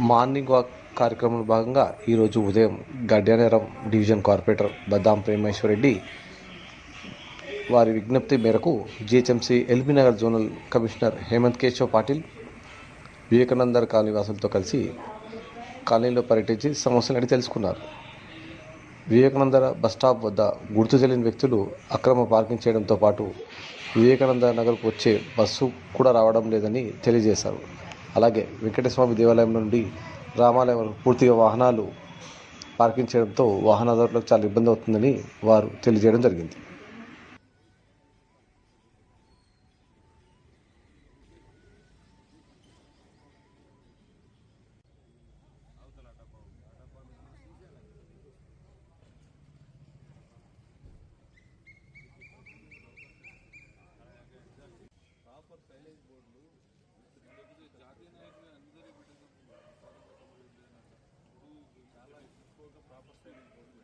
Morning walk కార్యక్రమంలో భాగంగా ఈరోజు ఉదయం గడ్డనేరం డివిజన్ కార్పొరేటర్ బద్దాం ప్రేమేశ్వరరెడ్డి వారి విజ్ఞప్తి మేరకు GHMC LB Nagar zonal commissioner Hemant Keshav Patil Vivekanandar colony వాసులతో కలిసి కాలనీలో పర్యటించి సమస్యలను తెలుసుకున్నారు. వివేకానంద బస్టాప్ వద్ద గుర్తు తెలియని వ్యక్తులు అక్రమ పార్కింగ్ చేయడంతో పాటు వివేకానంద నగర్కు వచ్చే బస్సు కూడా రావడం లేదని తెలియజేశారు. అలాగే వెంకటేశ్వర దేవాలయం నుండి రామాలయం వరకు పూర్తిగా వాహనాలు పార్కింగ్ చేయడంతో వాహనదారులకు చాలా ఇబ్బంది అవుతుందని వారు తెలియజేయడం జరిగింది. జాతీయ నాయకులు అందరి బిడ్డలు చాలా ప్రాపర్ సైలెంట్ బోర్డు